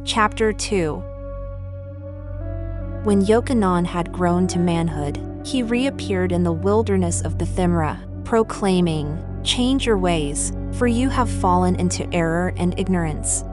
Chapter 2. When Yochanan had grown to manhood, he reappeared in the wilderness of Bethimra, proclaiming, "Change your ways, for you have fallen into error and ignorance.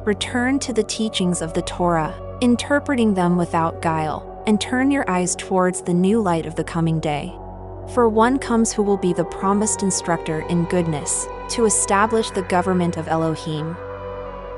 Return to the teachings of the Torah, interpreting them without guile, and turn your eyes towards the new light of the coming day. For one comes who will be the promised instructor in goodness, to establish the government of Elohim."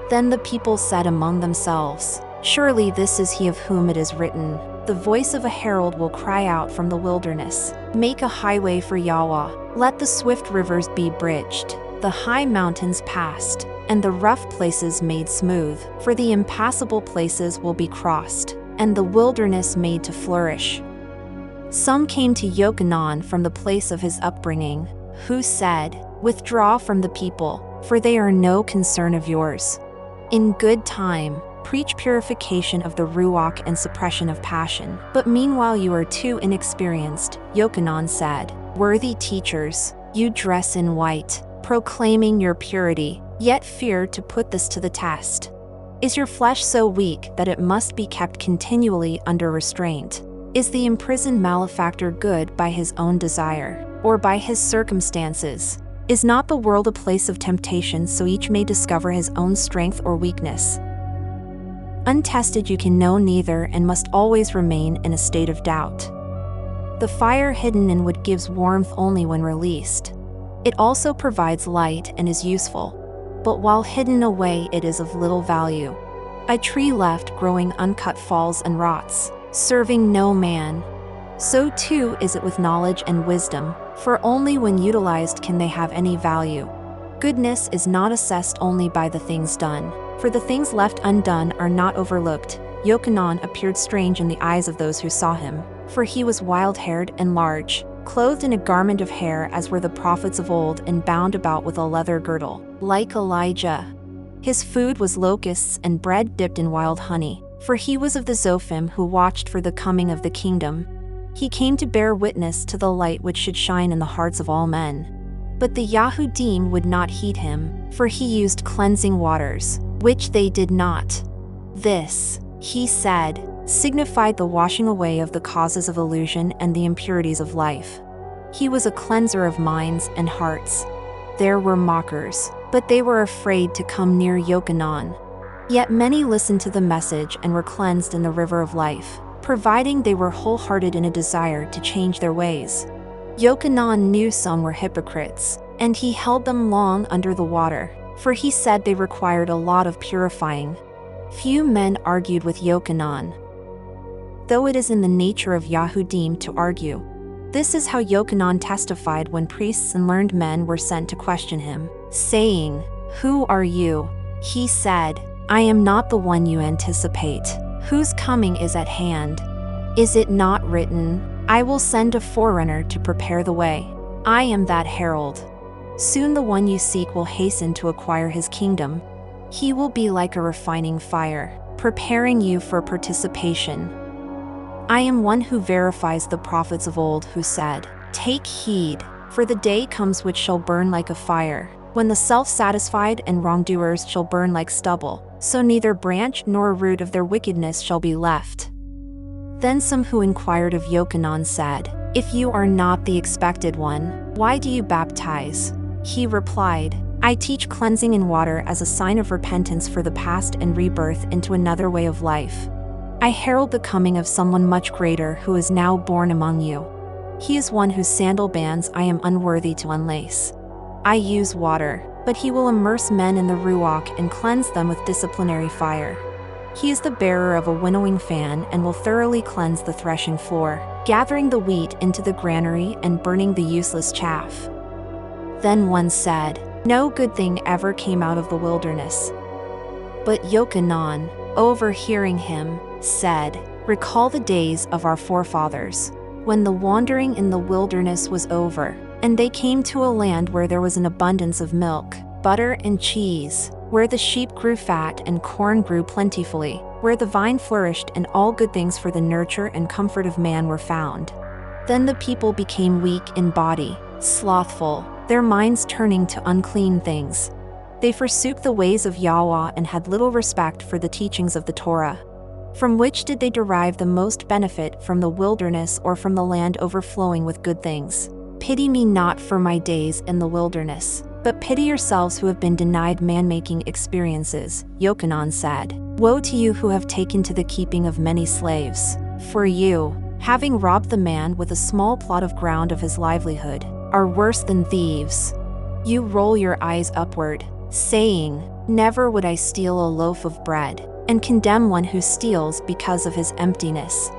Then the people said among themselves, "Surely this is he of whom it is written, 'The voice of a herald will cry out from the wilderness, make a highway for Yahweh, let the swift rivers be bridged, the high mountains passed, and the rough places made smooth, for the impassable places will be crossed, and the wilderness made to flourish.'" Some came to Yochanan from the place of his upbringing, who said, "Withdraw from the people, for they are no concern of yours. In good time, preach purification of the ruach and suppression of passion. But meanwhile you are too inexperienced." Yochanan said, "Worthy teachers, you dress in white, proclaiming your purity, yet fear to put this to the test. Is your flesh so weak that it must be kept continually under restraint? Is the imprisoned malefactor good by his own desire, or by his circumstances? Is not the world a place of temptation so each may discover his own strength or weakness? Untested you can know neither and must always remain in a state of doubt. The fire hidden in wood gives warmth only when released. It also provides light and is useful, but while hidden away it is of little value. A tree left growing uncut falls and rots, serving no man. So too is it with knowledge and wisdom, for only when utilized can they have any value. Goodness is not assessed only by the things done, for the things left undone are not overlooked. Yochanan appeared strange in the eyes of those who saw him, for he was wild-haired and large, clothed in a garment of hair as were the prophets of old and bound about with a leather girdle, like Elijah. His food was locusts and bread dipped in wild honey, for he was of the Zophim who watched for the coming of the kingdom. He came to bear witness to the light which should shine in the hearts of all men. But the Yahudim would not heed him, for he used cleansing waters, which they did not. This, he said, signified the washing away of the causes of illusion and the impurities of life. He was a cleanser of minds and hearts. There were mockers, but they were afraid to come near Yochanan. Yet many listened to the message and were cleansed in the river of life, providing they were wholehearted in a desire to change their ways. Yochanan knew some were hypocrites, and he held them long under the water, for he said they required a lot of purifying. Few men argued with Yochanan, though it is in the nature of Yahudim to argue. This is how Yochanan testified when priests and learned men were sent to question him, saying, "Who are you?" He said, "I am not the one you anticipate, whose coming is at hand. Is it not written, 'I will send a forerunner to prepare the way'? I am that herald. Soon the one you seek will hasten to acquire his kingdom. He will be like a refining fire, preparing you for participation. I am one who verifies the prophets of old who said, 'Take heed, for the day comes which shall burn like a fire, when the self-satisfied and wrongdoers shall burn like stubble, so neither branch nor root of their wickedness shall be left.'" Then some who inquired of Yochanan said, "If you are not the expected one, why do you baptize?" He replied, "I teach cleansing in water as a sign of repentance for the past and rebirth into another way of life. I herald the coming of someone much greater who is now born among you. He is one whose sandal bands I am unworthy to unlace. I use water, but he will immerse men in the ruach and cleanse them with disciplinary fire. He is the bearer of a winnowing fan and will thoroughly cleanse the threshing floor, gathering the wheat into the granary and burning the useless chaff." Then one said, "No good thing ever came out of the wilderness." But Yochanan, overhearing him, said, "Recall the days of our forefathers, when the wandering in the wilderness was over, and they came to a land where there was an abundance of milk, butter and cheese, where the sheep grew fat and corn grew plentifully, where the vine flourished and all good things for the nurture and comfort of man were found. Then the people became weak in body, slothful, their minds turning to unclean things. They forsook the ways of Yahweh and had little respect for the teachings of the Torah. From which did they derive the most benefit, from the wilderness or from the land overflowing with good things? Pity me not for my days in the wilderness, but pity yourselves who have been denied man-making experiences. Yochanan said, Woe to you who have taken to the keeping of many slaves. For you, having robbed the man with a small plot of ground of his livelihood, are worse than thieves. You roll your eyes upward, saying, Never would I steal a loaf of bread, and condemn one who steals because of his emptiness.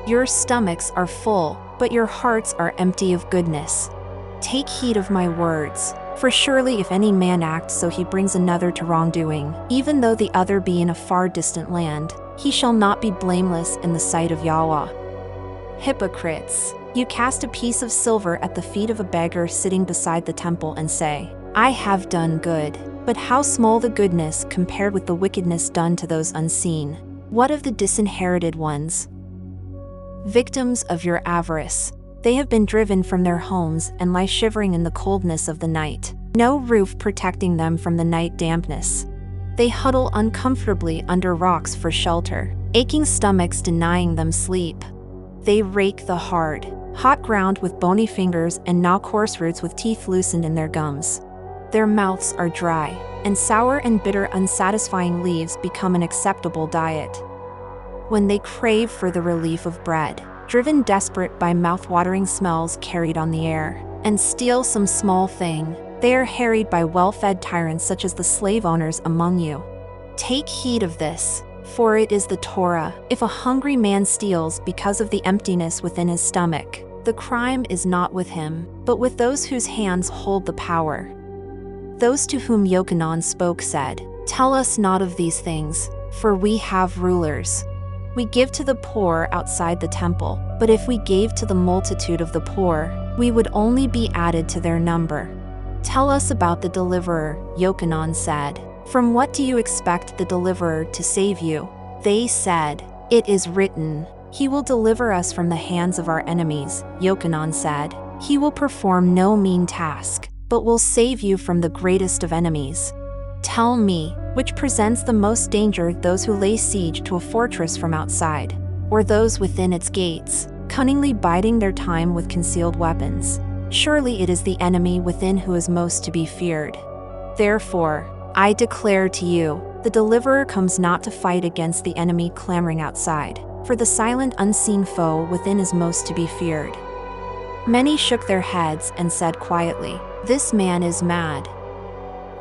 Your stomachs are full, but your hearts are empty of goodness. Take heed of my words, for surely if any man acts so he brings another to wrongdoing, even though the other be in a far distant land, he shall not be blameless in the sight of Yahweh. Hypocrites, you cast a piece of silver at the feet of a beggar sitting beside the temple and say, I have done good. But how small the goodness compared with the wickedness done to those unseen. What of the disinherited ones? Victims of your avarice. They have been driven from their homes and lie shivering in the coldness of the night. No roof protecting them from the night dampness. They huddle uncomfortably under rocks for shelter, aching stomachs denying them sleep. They rake the hard, hot ground with bony fingers and gnaw coarse roots with teeth loosened in their gums. Their mouths are dry, and sour and bitter unsatisfying leaves become an acceptable diet. When they crave for the relief of bread, driven desperate by mouth-watering smells carried on the air, and steal some small thing, they are harried by well-fed tyrants such as the slave owners among you. Take heed of this, for it is the Torah. If a hungry man steals because of the emptiness within his stomach, the crime is not with him, but with those whose hands hold the power. Those to whom Yochanan spoke said, Tell us not of these things, for we have rulers. We give to the poor outside the temple, but if we gave to the multitude of the poor, we would only be added to their number. Tell us about the deliverer, Yochanan said. From what do you expect the deliverer to save you? They said, It is written, He will deliver us from the hands of our enemies. Yochanan said, He will perform no mean task, but will save you from the greatest of enemies. Tell me, which presents the most danger, those who lay siege to a fortress from outside, or those within its gates, cunningly biding their time with concealed weapons? Surely it is the enemy within who is most to be feared. Therefore, I declare to you, the deliverer comes not to fight against the enemy clamoring outside, for the silent unseen foe within is most to be feared. Many shook their heads and said quietly, This man is mad.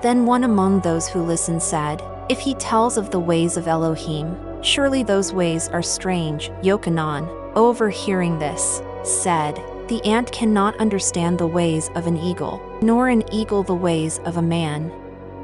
Then one among those who listened said, If he tells of the ways of Elohim, surely those ways are strange. Yochanan, overhearing this, said, The ant cannot understand the ways of an eagle, nor an eagle the ways of a man.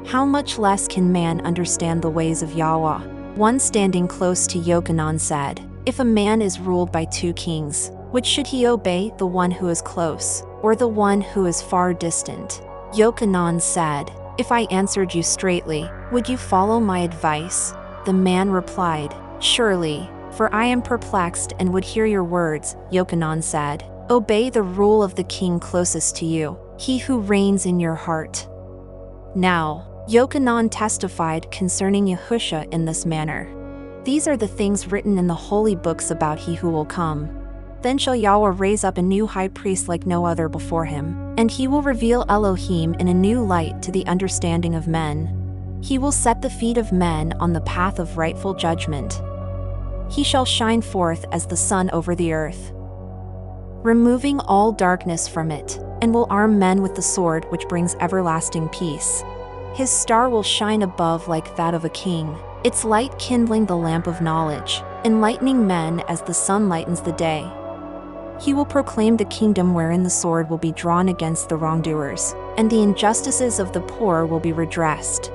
How much less can man understand the ways of Yahweh? One standing close to Yochanan said, If a man is ruled by two kings, which should he obey, the one who is close, or the one who is far distant? Yochanan said, If I answered you straightly, would you follow my advice? The man replied, Surely, for I am perplexed and would hear your words. Yochanan said, Obey the rule of the king closest to you, he who reigns in your heart. Now, Yochanan testified concerning Yahusha in this manner. These are the things written in the holy books about he who will come. Then shall Yahweh raise up a new high priest like no other before him, and he will reveal Elohim in a new light to the understanding of men. He will set the feet of men on the path of rightful judgment. He shall shine forth as the sun over the earth, removing all darkness from it, and will arm men with the sword which brings everlasting peace. His star will shine above like that of a king, its light kindling the lamp of knowledge, enlightening men as the sun lightens the day. He will proclaim the kingdom wherein the sword will be drawn against the wrongdoers, and the injustices of the poor will be redressed.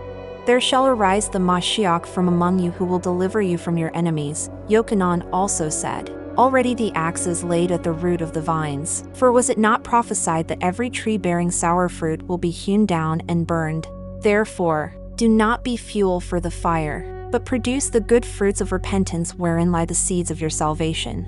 There shall arise the Mashiach from among you who will deliver you from your enemies. Yochanan also said, Already the axe is laid at the root of the vines, for was it not prophesied that every tree bearing sour fruit will be hewn down and burned? Therefore, do not be fuel for the fire, but produce the good fruits of repentance wherein lie the seeds of your salvation.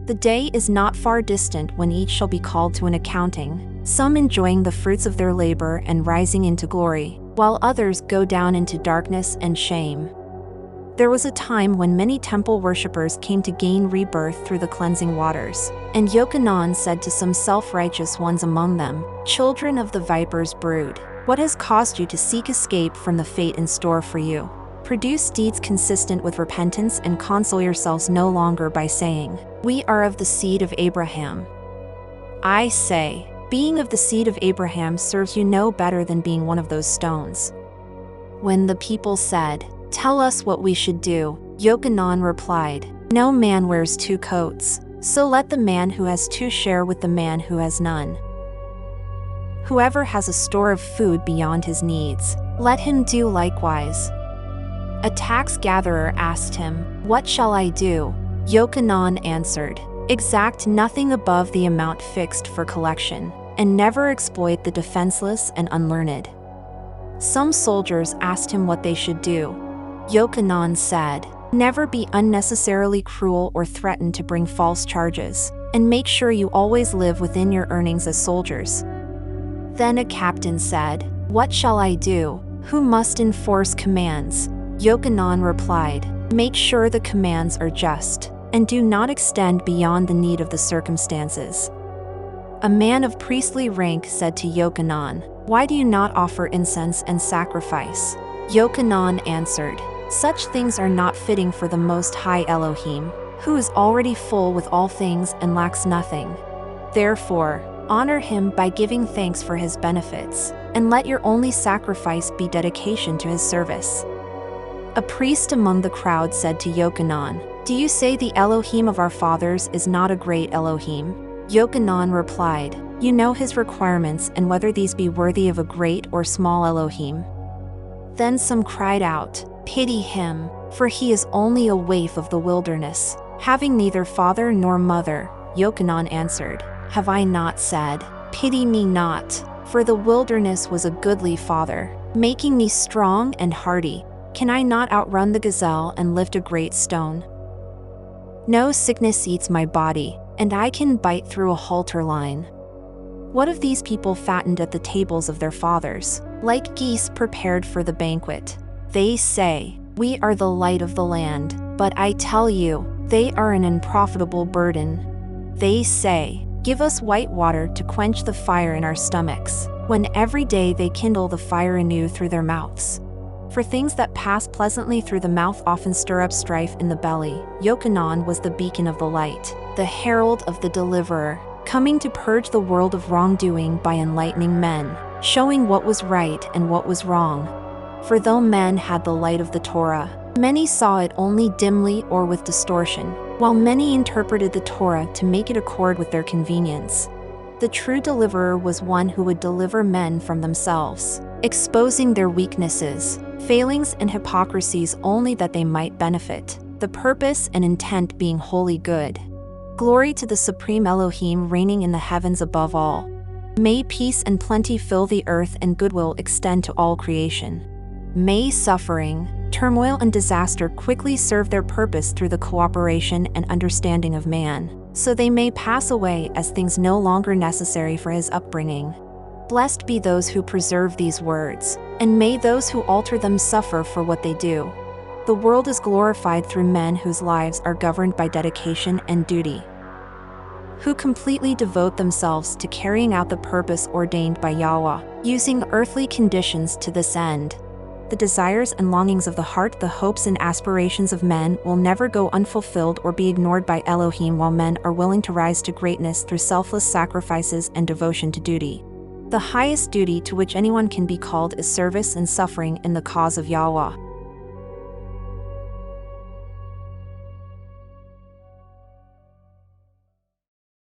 The day is not far distant when each shall be called to an accounting, some enjoying the fruits of their labor and rising into glory, while others go down into darkness and shame. There was a time when many temple worshippers came to gain rebirth through the cleansing waters, and Yochanan said to some self-righteous ones among them, "Children of the viper's brood, what has caused you to seek escape from the fate in store for you? Produce deeds consistent with repentance and console yourselves no longer by saying, 'We are of the seed of Abraham.' I say, being of the seed of Abraham serves you no better than being one of those stones." When the people said, "Tell us what we should do," Yochanan replied, "No man wears two coats, so let the man who has two share with the man who has none. Whoever has a store of food beyond his needs, let him do likewise." A tax gatherer asked him, "What shall I do?" Yochanan answered, "Exact nothing above the amount fixed for collection, and never exploit the defenseless and unlearned." Some soldiers asked him what they should do. Yochanan said, "Never be unnecessarily cruel or threaten to bring false charges, and make sure you always live within your earnings as soldiers." Then a captain said, "What shall I do? Who must enforce commands?" Yochanan replied, "Make sure the commands are just, and do not extend beyond the need of the circumstances." A man of priestly rank said to Yochanan, "Why do you not offer incense and sacrifice?" Yochanan answered, "Such things are not fitting for the Most High Elohim, who is already full with all things and lacks nothing. Therefore, honor him by giving thanks for his benefits, and let your only sacrifice be dedication to his service." A priest among the crowd said to Yochanan, "Do you say the Elohim of our fathers is not a great Elohim?" Yochanan replied, "You know his requirements and whether these be worthy of a great or small Elohim." Then some cried out, "Pity him, for he is only a waif of the wilderness, having neither father nor mother." Yochanan answered, "Have I not said, 'Pity me not'? For the wilderness was a goodly father, making me strong and hardy. Can I not outrun the gazelle and lift a great stone? No sickness eats my body, and I can bite through a halter line. What of these people fattened at the tables of their fathers, like geese prepared for the banquet? They say, 'We are the light of the land,' but I tell you, they are an unprofitable burden. They say, 'Give us white water to quench the fire in our stomachs,' when every day they kindle the fire anew through their mouths. For things that pass pleasantly through the mouth often stir up strife in the belly." Yochanan was the beacon of the light, the herald of the deliverer, coming to purge the world of wrongdoing by enlightening men, showing what was right and what was wrong. For though men had the light of the Torah, many saw it only dimly or with distortion, while many interpreted the Torah to make it accord with their convenience. The true deliverer was one who would deliver men from themselves, exposing their weaknesses, failings and hypocrisies only that they might benefit, the purpose and intent being wholly good. Glory to the Supreme Elohim reigning in the heavens above all. May peace and plenty fill the earth and goodwill extend to all creation. May suffering, turmoil and disaster quickly serve their purpose through the cooperation and understanding of man, so they may pass away as things no longer necessary for his upbringing. Blessed be those who preserve these words, and may those who alter them suffer for what they do. The world is glorified through men whose lives are governed by dedication and duty, who completely devote themselves to carrying out the purpose ordained by Yahweh, using earthly conditions to this end. The desires and longings of the heart, the hopes and aspirations of men will never go unfulfilled or be ignored by Elohim while men are willing to rise to greatness through selfless sacrifices and devotion to duty. The highest duty to which anyone can be called is service and suffering in the cause of Yahweh.